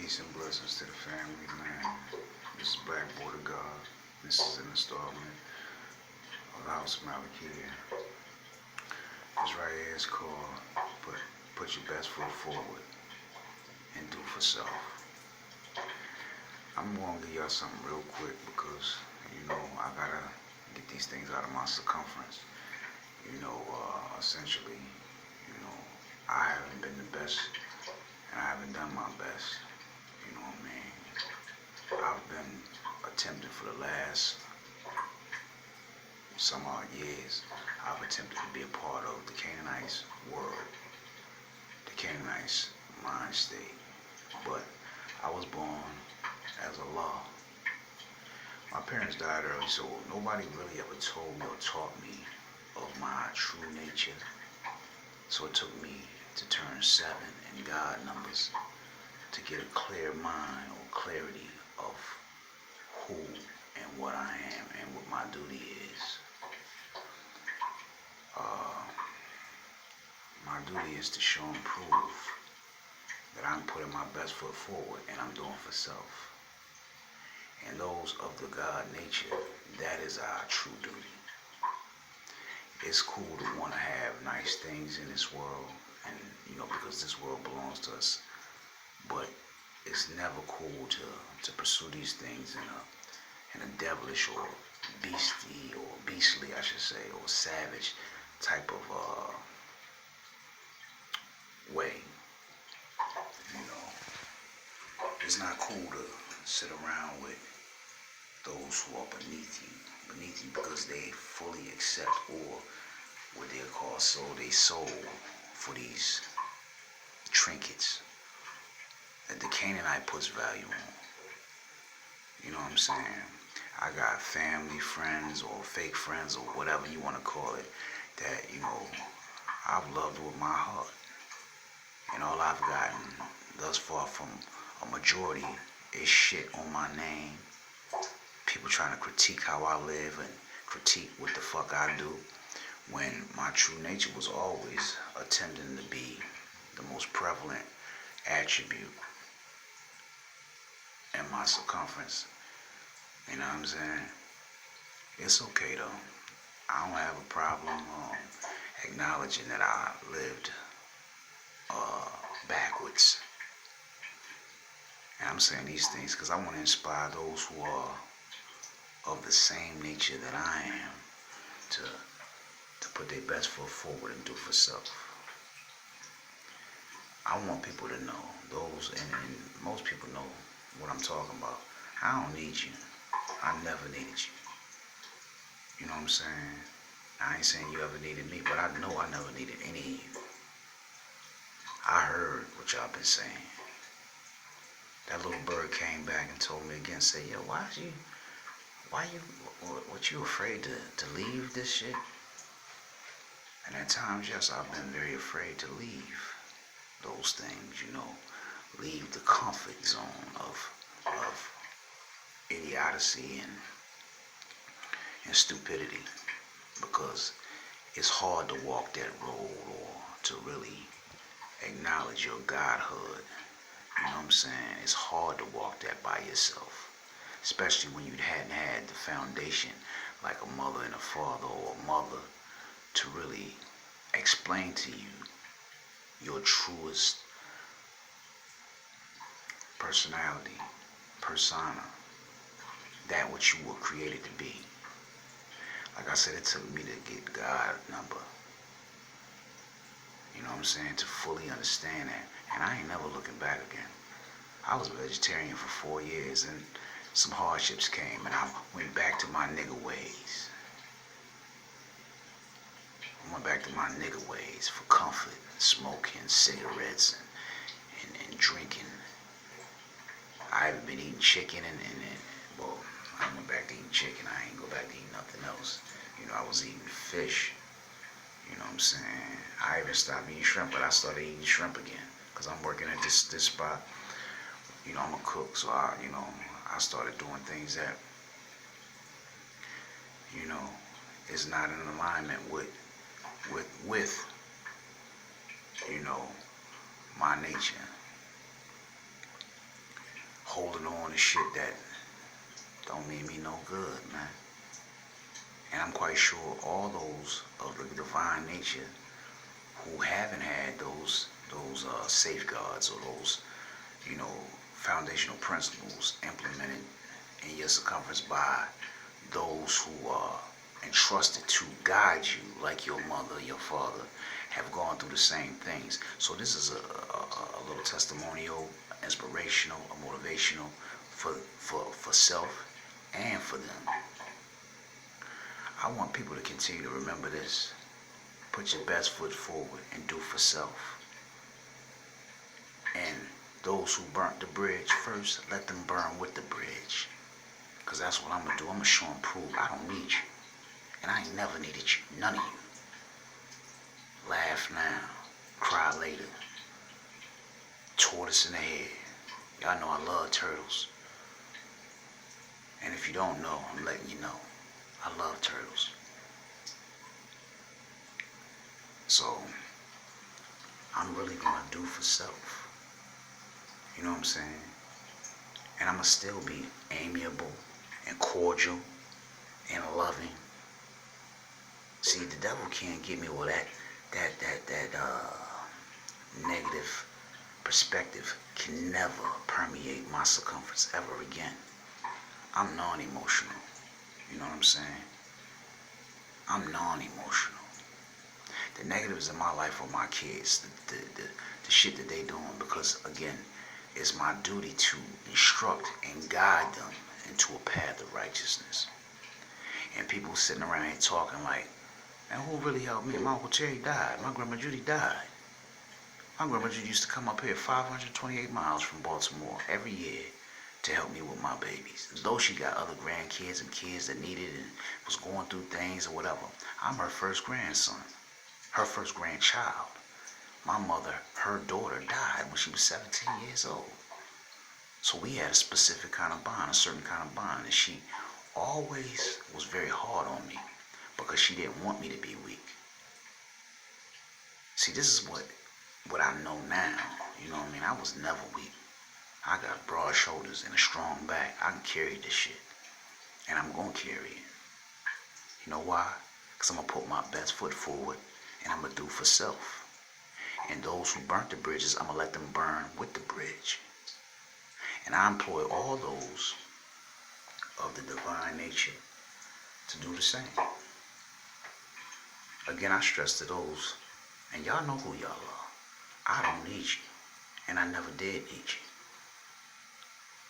Peace and blessings to the family, man. This is Black Border God. This is an installment of the House of Malakir. This right here is called Put Your Best Foot Forward and Do For Self. I'm going to give y'all something real quick because, I gotta get these things out of my circumference. Essentially, I haven't been the best and I haven't done my best. You know what I mean? I've been attempting for the last some odd years. I've attempted to be a part of the Canaanites world, the Canaanites mind state. But I was born as a law. My parents died early, so nobody really ever told me or taught me of my true nature. So it took me to turn 7 in God numbers to get a clear mind or clarity of who and what I am and what my duty is. My duty is to show and prove that I'm putting my best foot forward and I'm doing for self. And those of the God nature, that is our true duty. It's cool to want to have nice things in this world, and because this world belongs to us. But it's never cool to pursue these things in a devilish or beastly, I should say, or savage type of way. It's not cool to sit around with those who are beneath you because they fully accept or what they call sold their soul for these trinkets that the Canaanite puts value on. You know what I'm saying? I got family, friends, or fake friends, or whatever you want to call it, that, I've loved with my heart. And all I've gotten thus far from a majority is shit on my name. People trying to critique how I live and critique what the fuck I do, when my true nature was always attempting to be the most prevalent attribute in my circumference. You know what I'm saying? It's okay though. I don't have a problem acknowledging that I lived backwards. And I'm saying these things because I want to inspire those who are of the same nature that I am to put their best foot forward and do for self. I want people to know, and most people know what I'm talking about. I don't need you. I never needed you. You know what I'm saying? I ain't saying you ever needed me, but I know I never needed any of you. I heard what y'all been saying. That little bird came back and told me again, say, yo, what you afraid to leave this shit? And at times, yes, I've been very afraid to leave those things, leave the comfort zone of idiocy and stupidity, because it's hard to walk that road or to really acknowledge your godhood. You know what I'm saying? It's hard to walk that by yourself, especially when you hadn't had the foundation like a mother and a father or a mother to really explain to you your truest personality, persona, that which you were created to be. Like I said, it took me to get God number. You know what I'm saying? To fully understand that. And I ain't never looking back again. I was a vegetarian for 4 years and some hardships came and I went back to my nigga ways. I went back to my nigga ways for comfort, smoking cigarettes and drinking. I haven't been eating chicken well, I went back to eating chicken. I ain't go back to eating nothing else. I was eating fish. You know what I'm saying? I even stopped eating shrimp, but I started eating shrimp again because I'm working at this spot. I'm a cook, so I started doing things that, is not in alignment with my nature. holding on to shit that don't mean me no good, man. And I'm quite sure all those of the divine nature who haven't had those safeguards or those, you know, foundational principles implemented in your circumference by those who are entrusted to guide you, like your mother, your father, have gone through the same things. So this is a little testimonial, inspirational, or motivational for self and for them. I want people to continue to remember this. Put your best foot forward and do for self. And those who burnt the bridge first, let them burn with the bridge. Because that's what I'm going to do. I'm going to show and prove I don't need you. And I ain't never needed you. None of you. Laugh now. Cry later. Tortoise in the head. Y'all know I love turtles. And if you don't know, I'm letting you know. I love turtles. So, I'm really going to do for self. You know what I'm saying? And I'm going to still be amiable and cordial and loving. See, the devil can't get me with that negative perspective can never permeate my circumference ever again. I'm non-emotional. You know what I'm saying? I'm non-emotional. The negatives in my life are my kids, the shit that they doing, because again, it's my duty to instruct and guide them into a path of righteousness. And people sitting around here talking like, man, who really helped me? My Uncle Terry died. My Grandma Judy died. My Grandma Judy used to come up here 528 miles from Baltimore every year to help me with my babies. Though she got other grandkids and kids that needed and was going through things or whatever, I'm her first grandson, her first grandchild. My mother, her daughter, died when she was 17 years old. So we had a specific kind of bond, a certain kind of bond, and she always was very hard on me because she didn't want me to be weak. See, this is what I know now. You know what I mean? I was never weak. I got broad shoulders and a strong back. I can carry this shit. And I'm going to carry it. You know why? Because I'm going to put my best foot forward and I'm going to do for self. And those who burnt the bridges, I'm going to let them burn with the bridge. And I employ all those of the divine nature to do the same. Again, I stress to those, and y'all know who y'all are. I don't need you. And I never did need you.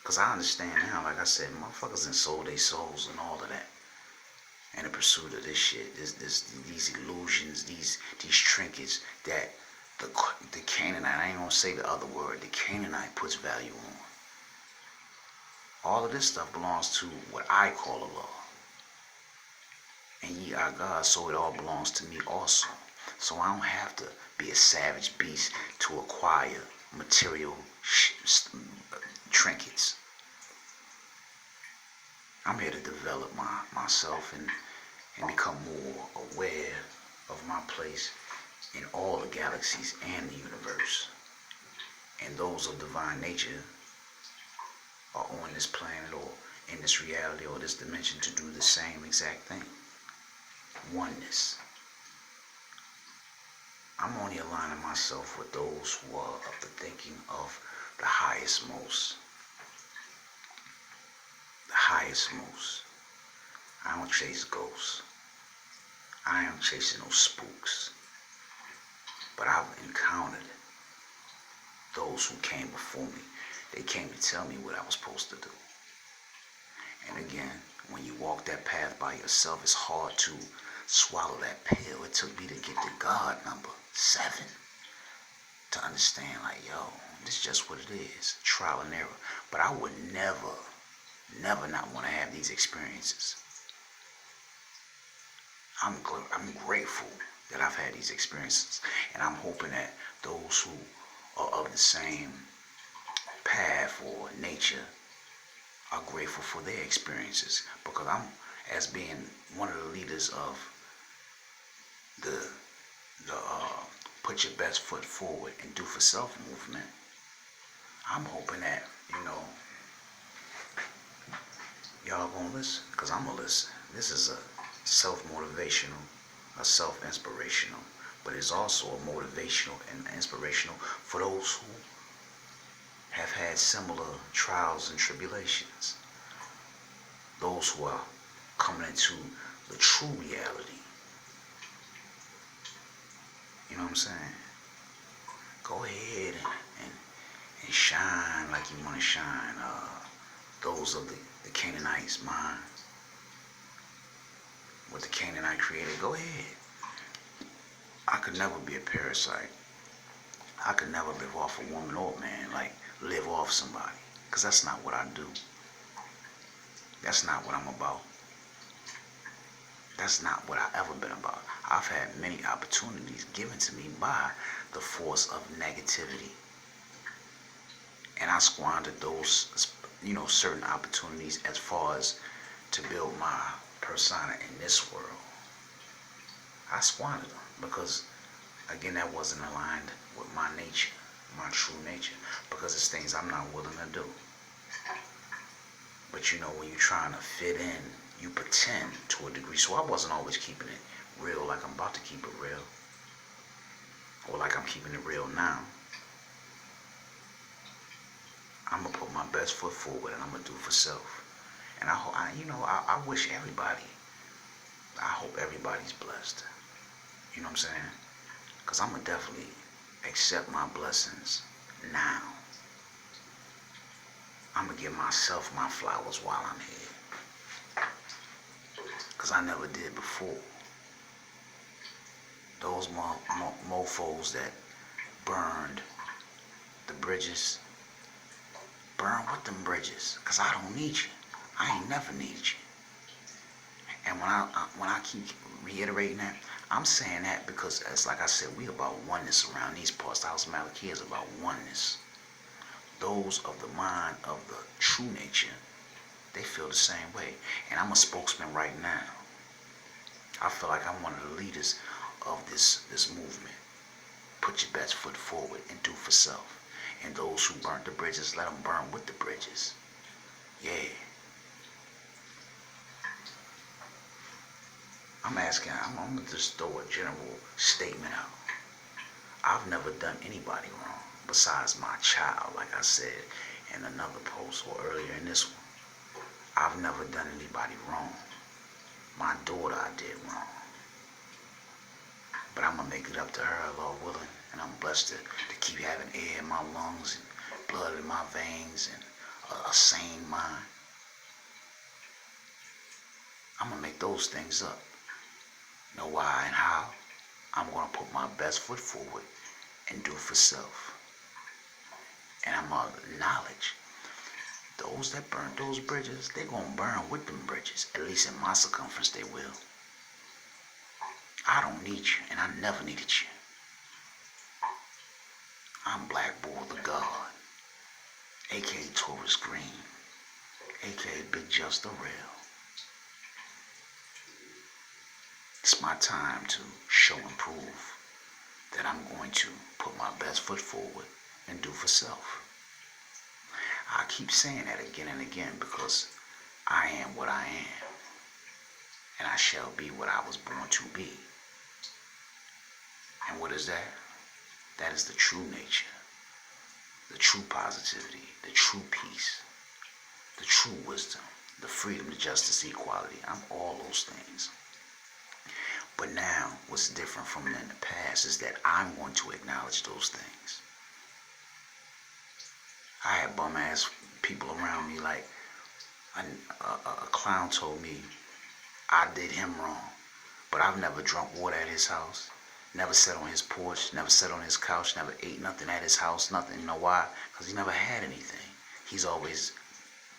Because I understand now, like I said, motherfuckers done sold their souls and all of that. In the pursuit of this shit, these illusions, these trinkets that the Canaanite, I ain't gonna say the other word, the Canaanite puts value on. All of this stuff belongs to what I call a law. And ye are God, so it all belongs to me also. So I don't have to be a savage beast to acquire material trinkets. I'm here to develop myself and become more aware of my place in all the galaxies and the universe. And those of divine nature are on this planet or in this reality or this dimension to do the same exact thing. Oneness. I'm only aligning myself with those who are of the thinking of the highest most. The highest most. I don't chase ghosts. I am chasing no spooks. But I've encountered those who came before me. They came to tell me what I was supposed to do. And again, when you walk that path by yourself, it's hard to swallow that pill. It took me to get to God number 7 to understand, like, yo, this is just what it is, trial and error. But I would never not want to have these experiences. I'm grateful that I've had these experiences, and I'm hoping that those who are of the same path or nature are grateful for their experiences, because I'm, as being one of the leaders of the put your best foot forward and do for self movement, I'm hoping that, you know, Y'all gonna listen? Because I'm gonna listen. This is a self-motivational, a self-inspirational, but it's also a motivational and inspirational for those who have had similar trials and tribulations. Those who are coming into the true reality. You know what I'm saying? Go ahead and shine like you want to shine. Those of the Canaanites' mind, what the Canaanite created, go ahead. I could never be a parasite. I could never live off a woman or a man, like live off somebody. Because that's not what I do. That's not what I'm about. That's not what I've ever been about. I've had many opportunities given to me by the force of negativity. And I squandered those, certain opportunities as far as to build my persona in this world. I squandered them because, again, that wasn't aligned with my nature, my true nature, because it's things I'm not willing to do. But when you're trying to fit in, you pretend to a degree. So I wasn't always keeping it real like I'm about to keep it real, or like I'm keeping it real now. I'm gonna put my best foot forward, and I'm gonna do for self. And I wish everybody, I hope everybody's blessed. You know what I'm saying? Because I'm gonna definitely accept my blessings now. I'm gonna give myself my flowers while I'm here. Because I never did before. Those mofos that burned the bridges, burn with them bridges. Because I don't need you. I ain't never need you. And when I keep reiterating that, I'm saying that because, as like I said, we about oneness around these parts. The House of Malachi is about oneness. Those of the mind of the true nature, they feel the same way. And I'm a spokesman right now. I feel like I'm one of the leaders of this movement. Put your best foot forward and do for self. And those who burnt the bridges, let them burn with the bridges. Yeah. I'm going to just throw a general statement out. I've never done anybody wrong besides my child, like I said in another post or earlier in this one. I've never done anybody wrong. My daughter I did wrong. But I'm going to make it up to her, Lord willing. And I'm blessed to keep having air in my lungs and blood in my veins and a sane mind. I'm going to make those things up. Know why and how? I'm going to put my best foot forward and do for self. And I'm going to acknowledge those that burnt those bridges, they're going to burn with them bridges. At least in my circumference, they will. I don't need you, and I never needed you. I'm Black Bull the God, a.k.a. Taurus Green, a.k.a. Big Just the Real. It's my time to show and prove that I'm going to put my best foot forward and do for self. I keep saying that again and again because I am what I am, and I shall be what I was born to be. And what is that? That is the true nature, the true positivity, the true peace, the true wisdom, the freedom, the justice, the equality. I'm all those things. But now, what's different from in the past is that I'm going to acknowledge those things. I had bum-ass people around me, like a clown told me I did him wrong. But I've never drunk water at his house, never sat on his porch, never sat on his couch, never ate nothing at his house, nothing. You know why? Because he never had anything. He's always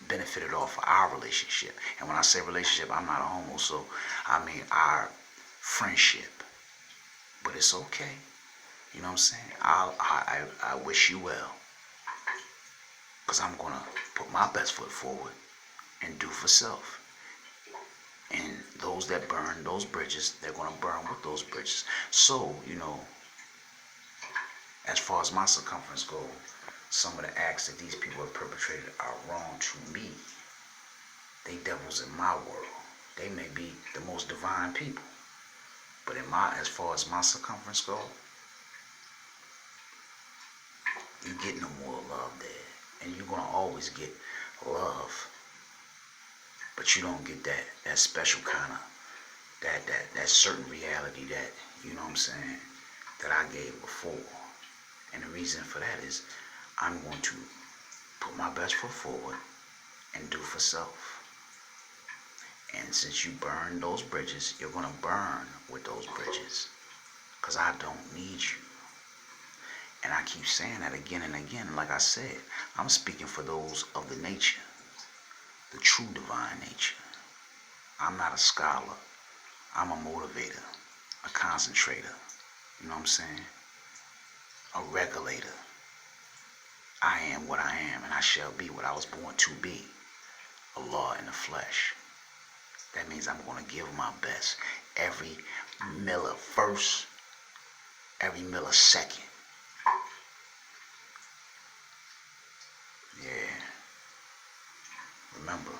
benefited off of our relationship. And when I say relationship, I'm not a homo, so I mean our friendship. But it's okay. You know what I'm saying? I wish you well. Because I'm going to put my best foot forward and do for self. And those that burn those bridges, they're going to burn with those bridges. So, as far as my circumference goes, some of the acts that these people have perpetrated are wrong to me. they devils in my world. They may be the most divine people. But as far as my circumference go, you get no more love there. And you're gonna always get love. But you don't get that special kind of that certain reality that, you know what I'm saying, that I gave before. And the reason for that is I'm going to put my best foot forward and do for self. And since you burn those bridges, you're going to burn with those bridges. Because I don't need you. And I keep saying that again and again. Like I said, I'm speaking for those of the nature. The true divine nature. I'm not a scholar. I'm a motivator. A concentrator. You know what I'm saying? A regulator. I am what I am, and I shall be what I was born to be. A law in the flesh. That means I'm going to give my best every millisecond. Every millisecond. Yeah. Remember,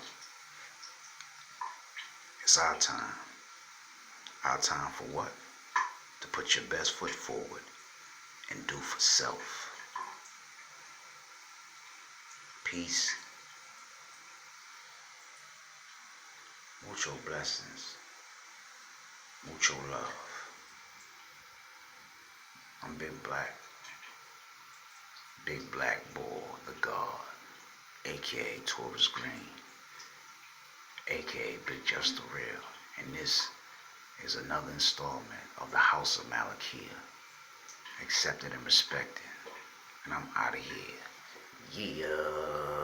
it's our time. Our time for what? To put your best foot forward and do for self. Peace. Mucho blessings. Mucho love. I'm Big Black. Big Black Bull, the God, aka Taurus Green, aka Big Just the Real. And this is another installment of the House of Malakia. Accepted and respected. And I'm out of here. Yeah.